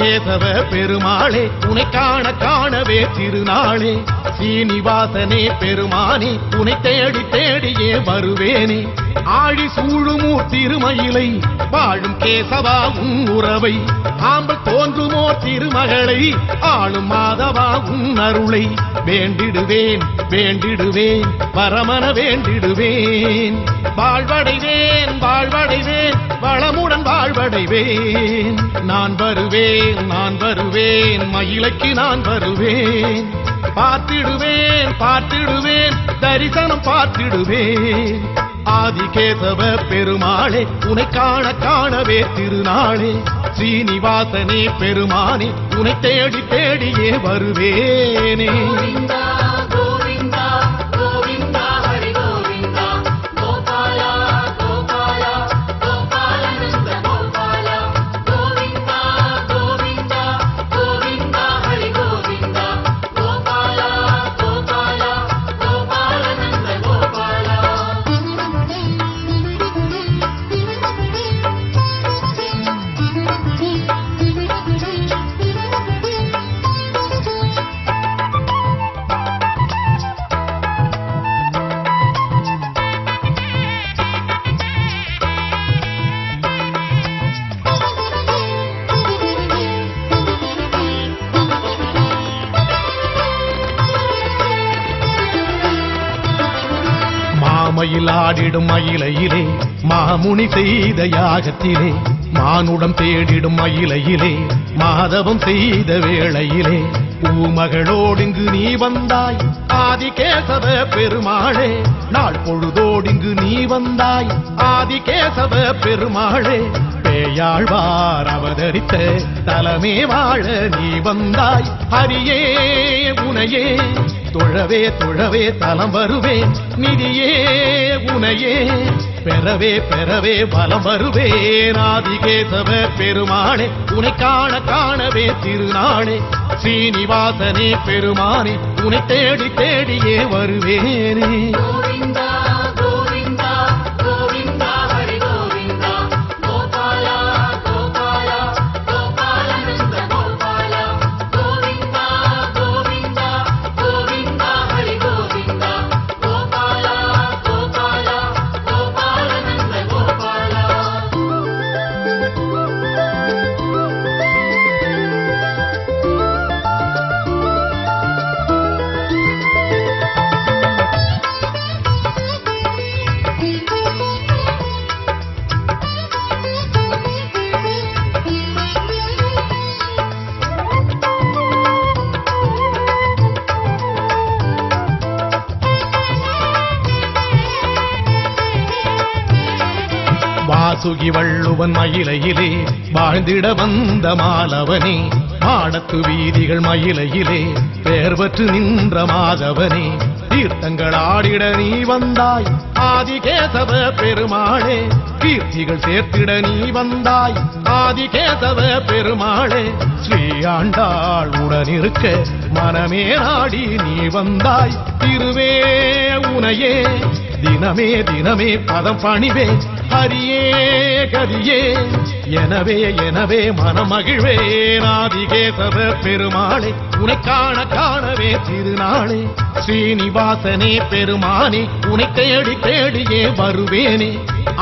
ஆதிகேசவ பெருமாளே உனை காண காணவே திருநாளே சீனிவாசனே பெருமானே உனை தேடி தேடியே வருவேனே ஆழி சூழுமூர் திருமயிலை வாழும் கேசவா உன் உறவை ஆம்பல் தோன்றுமோ திருமகளை ஆளும் மாதவா உன் அருளை வேண்டிடுவேன் வேண்டிடுவேன் பரமன வேண்டிடுவேன் வாழ்வடைவேன் வாழ்வடைவேன் வளமுடன் வாழ்வடைவேன் நான் வருவேன் மயிலைக்கு நான் வருவேன் பார்த்திடுவேன் பார்த்திடுவேன் தரிசனம் பார்த்திடுவேன் ஆதிகேசவ பெருமாளே உனை காண காணவே திருநாளே ஸ்ரீனிவாசனே பெருமானே உனை தேடி தேடியே வருவேனே மயிலாடிடும் மயிலையிலே மாமுனி செய்த யாகத்திலே மானுடம் தேடிடும் மயிலையிலே மாதவம் செய்த வேளையிலே பூமகளோடிங்கு நீ வந்தாய் ஆதிகேசவ பெருமாளே நாள் பொழுதோடிங்கு நீ வந்தாய் ஆதிகேசவ பெருமாளே பேயாழ்வார் அவதரித்த தலமே வாழ நீ வந்தாய் ஹரியே உனையே தொழவே தொழவே தலம் வருவேன் நிதியே உனையே பெறவே பெறவே பலம் வருவேன் ஆதிகேசவ பெருமாளே உனை காண காணவே திருநாளே ஸ்ரீனிவாசனே பெருமானே உனை தேடி தேடியே வருவேனே வாசுகி வள்ளுவன் மயிலையிலே வாழ்ந்திட வந்த மாலவனே மாடத்து வீதிகள் மயிலையிலே பேர்வற்று நின்ற மாதவனே தீர்த்தங்கள் ஆடிட நீ வந்தாய் ஆதிகேசவ பெருமாளே கீர்த்திகள் சேர்த்திட நீ வந்தாய் ஆதிகேசவ பெருமாளே ஸ்ரீ ஆண்டாள் உடனிருக்க மனமே நாடி நீ வந்தாய் திருவே உனையே தினமே தினமே பதம் பணிவேன் ஹரியே கரியே எனவே எனவே மனமகிழ்வேன் ஆதிகேசவ பெருமாளே உனை காண காணவே திருநாளே ஸ்ரீனிவாசனே பெருமானே உனை தேடி தேடியே வருவேனே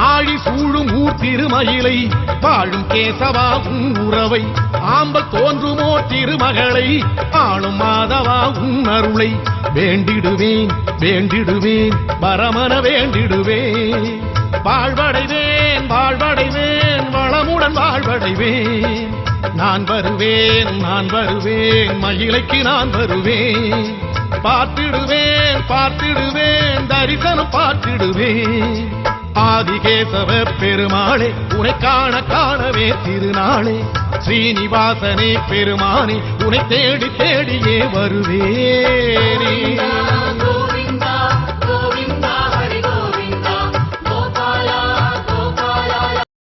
ஆழி சூழும் ஊர் திருமயிலை வாழும் கேசவா உன் உறவை ஆம்பல் தோன்றுமோ திருமகளை ஆளும் மாதவா உன் அருளை வேண்டிடுவேன் வேண்டிடுவேன் பரமன வேண்டிடுவேன் வாழ்வடைவேன் வாழ்வடைவேன் வளமுடன் வாழ்வடைவேன் நான் வருவேன் மயிலைக்கு நான் வருவேன் பார்த்திடுவேன் பார்த்திடுவேன் தரிசனம் பார்த்திடுவேன் ஆதிகேசவ பெருமாளே உனை காண காணவே திருநாளே ஸ்ரீனிவாசனே பெருமானே உனை தேடி தேடியே வருவேனே